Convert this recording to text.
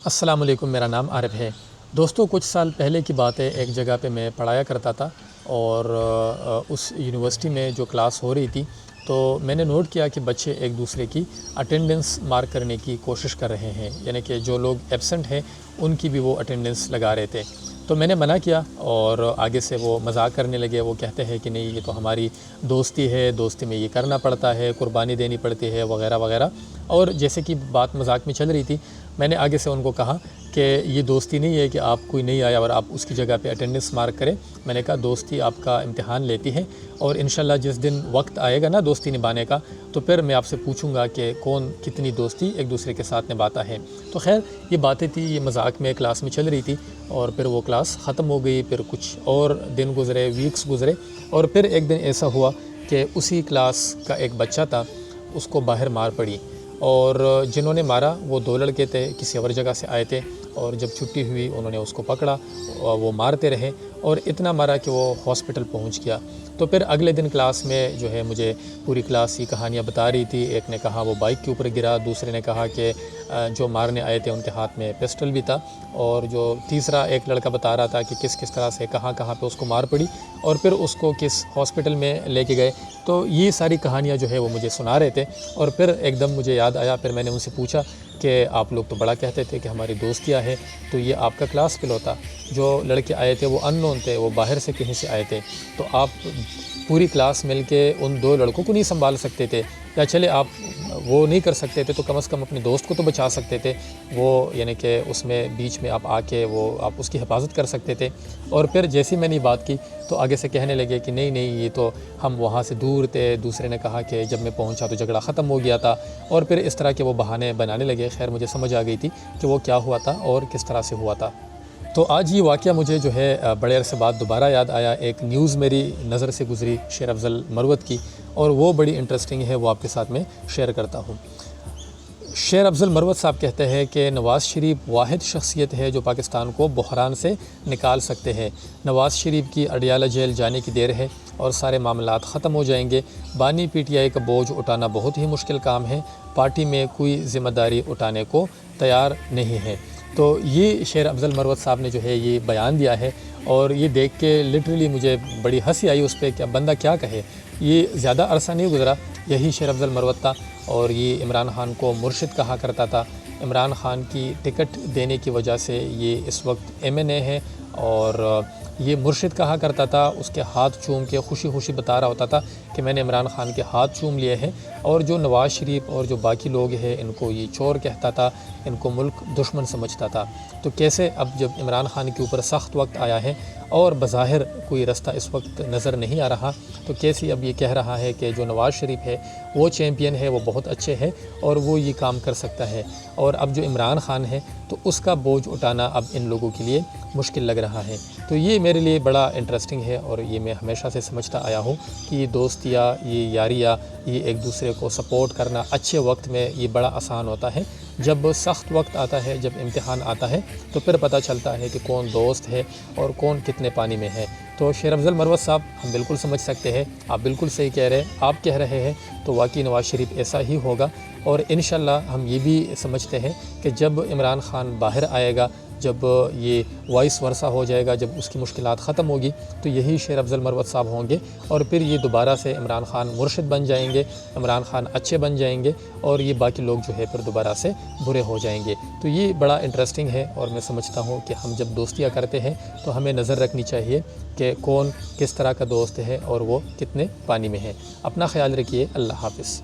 السلام علیکم، میرا نام عارف ہے۔ دوستو، کچھ سال پہلے کی بات ہے، ایک جگہ پہ میں پڑھایا کرتا تھا اور اس یونیورسٹی میں جو کلاس ہو رہی تھی تو میں نے نوٹ کیا کہ بچے ایک دوسرے کی اٹینڈنس مارک کرنے کی کوشش کر رہے ہیں، یعنی کہ جو لوگ ایبسنٹ ہیں ان کی بھی وہ اٹینڈنس لگا رہے تھے۔ تو میں نے منع کیا اور آگے سے وہ مذاق کرنے لگے، وہ کہتے ہیں کہ نہیں، یہ تو ہماری دوستی ہے، دوستی میں یہ کرنا پڑتا ہے، قربانی دینی پڑتی ہے وغیرہ وغیرہ۔ اور جیسے کہ بات مذاق میں چل رہی تھی، میں نے آگے سے ان کو کہا کہ یہ دوستی نہیں ہے کہ آپ کوئی نہیں آیا اور آپ اس کی جگہ پہ اٹینڈنس مارک کریں۔ میں نے کہا دوستی آپ کا امتحان لیتی ہے اور انشاءاللہ جس دن وقت آئے گا نا دوستی نبھانے کا، تو پھر میں آپ سے پوچھوں گا کہ کون کتنی دوستی ایک دوسرے کے ساتھ نبھاتا ہے۔ تو خیر یہ باتیں تھی، یہ مذاق میں کلاس میں چل رہی تھی اور پھر وہ کلاس ختم ہو گئی۔ پھر کچھ اور دن گزرے، ویکس گزرے، اور پھر ایک دن ایسا ہوا کہ اسی کلاس کا ایک بچہ تھا، اس کو باہر مار پڑی، اور جنہوں نے مارا وہ دو لڑکے تھے، کسی اور جگہ سے آئے تھے، اور جب چھٹی ہوئی انہوں نے اس کو پکڑا اور وہ مارتے رہے اور اتنا مارا کہ وہ ہاسپٹل پہنچ گیا۔ تو پھر اگلے دن کلاس میں جو ہے مجھے پوری کلاس کی کہانیاں بتا رہی تھی۔ ایک نے کہا وہ بائک کے اوپر گرا، دوسرے نے کہا کہ جو مارنے آئے تھے ان کے ہاتھ میں پسٹل بھی تھا، اور جو تیسرا ایک لڑکا بتا رہا تھا کہ کس کس طرح سے کہاں کہاں پہ اس کو مار پڑی اور پھر اس کو کس ہاسپٹل میں لے کے گئے۔ تو یہ ساری کہانیاں جو ہے وہ مجھے سنا رہے تھے، اور پھر ایک دم مجھے یاد آیا۔ پھر میں نے ان سے پوچھا کہ آپ لوگ تو بڑا کہتے تھے کہ ہماری دوستیاں ہے، تو یہ آپ کا کلاس فیلو تھا، جو لڑکے آئے تھے وہ ان نون تھے، وہ باہر سے کہیں سے آئے تھے، تو آپ پوری کلاس مل کے ان دو لڑکوں کو نہیں سنبھال سکتے تھے؟ یا چلے آپ وہ نہیں کر سکتے تھے تو کم از کم اپنے دوست کو تو بچا سکتے تھے، وہ یعنی کہ اس میں بیچ میں آپ آ کے وہ آپ اس کی حفاظت کر سکتے تھے۔ اور پھر جیسی میں نے بات کی تو آگے سے کہنے لگے کہ نہیں نہیں، یہ تو ہم وہاں سے دور تھے۔ دوسرے نے کہا کہ جب میں پہنچا تو جھگڑا ختم ہو گیا تھا، اور پھر اس طرح کے وہ بہانے بنانے لگے۔ خیر مجھے سمجھ آ گئی تھی کہ وہ کیا ہوا تھا اور کس طرح سے ہوا تھا۔ تو آج یہ واقعہ مجھے جو ہے بڑے عرصے بعد دوبارہ یاد آیا۔ ایک نیوز میری نظر سے گزری شیر افضل مروت کی، اور وہ بڑی انٹرسٹنگ ہے، وہ آپ کے ساتھ میں شیئر کرتا ہوں۔ شیر افضل مروت صاحب کہتے ہیں کہ نواز شریف واحد شخصیت ہے جو پاکستان کو بحران سے نکال سکتے ہیں۔ نواز شریف کی اڈیالہ جیل جانے کی دیر ہے اور سارے معاملات ختم ہو جائیں گے۔ بانی پی ٹی آئی کا بوجھ اٹھانا بہت ہی مشکل کام ہے، پارٹی میں کوئی ذمہ داری اٹھانے کو تیار نہیں ہے۔ تو یہ شیر افضل مروت صاحب نے جو ہے یہ بیان دیا ہے، اور یہ دیکھ کے لٹرلی مجھے بڑی ہنسی آئی اس پہ کہ اب بندہ کیا کہے۔ یہ زیادہ عرصہ نہیں گزرا، یہی شیر افضل مروت تھا، اور یہ عمران خان کو مرشد کہا کرتا تھا۔ عمران خان کی ٹکٹ دینے کی وجہ سے یہ اس وقت ایم این اے ہے، اور یہ مرشد کہا کرتا تھا۔ اس کے ہاتھ چوم کے خوشی خوشی بتا رہا ہوتا تھا کہ میں نے عمران خان کے ہاتھ چوم لیے ہیں، اور جو نواز شریف اور جو باقی لوگ ہیں ان کو یہ چور کہتا تھا، ان کو ملک دشمن سمجھتا تھا۔ تو کیسے اب جب عمران خان کے اوپر سخت وقت آیا ہے اور بظاہر کوئی رستہ اس وقت نظر نہیں آ رہا، تو کیسے اب یہ کہہ رہا ہے کہ جو نواز شریف ہے وہ چیمپئن ہے، وہ بہت اچھے ہے اور وہ یہ کام کر سکتا ہے، اور اب جو عمران خان ہے تو اس کا بوجھ اٹھانا اب ان لوگوں کے لیے مشکل لگ رہا ہے۔ تو یہ میرے لیے بڑا انٹرسٹنگ ہے، اور یہ میں ہمیشہ سے سمجھتا آیا ہوں کہ یہ دوستیاں، یہ یاریاں، یہ ایک دوسرے کو سپورٹ کرنا اچھے وقت میں یہ بڑا آسان ہوتا ہے۔ جب سخت وقت آتا ہے، جب امتحان آتا ہے، تو پھر پتہ چلتا ہے کہ کون دوست ہے اور کون کتنے پانی میں ہے۔ تو شیر افضل مروت صاحب، ہم بالکل سمجھ سکتے ہیں، آپ بالکل صحیح کہہ رہے ہیں، آپ کہہ رہے ہیں تو واقعی نواز شریف ایسا ہی ہوگا، اور انشاءاللہ ہم یہ بھی سمجھتے ہیں کہ جب عمران خان باہر آئے گا، جب یہ وائس ورثہ ہو جائے گا، جب اس کی مشکلات ختم ہوگی، تو یہی شیر افضل مروت صاحب ہوں گے، اور پھر یہ دوبارہ سے عمران خان مرشد بن جائیں گے، عمران خان اچھے بن جائیں گے، اور یہ باقی لوگ جو ہے پھر دوبارہ سے برے ہو جائیں گے۔ تو یہ بڑا انٹرسٹنگ ہے، اور میں سمجھتا ہوں کہ ہم جب دوستیاں کرتے ہیں تو ہمیں نظر رکھنی چاہیے کہ کون کس طرح کا دوست ہے اور وہ کتنے پانی میں ہے۔ اپنا خیال رکھیے، اللہ حافظ۔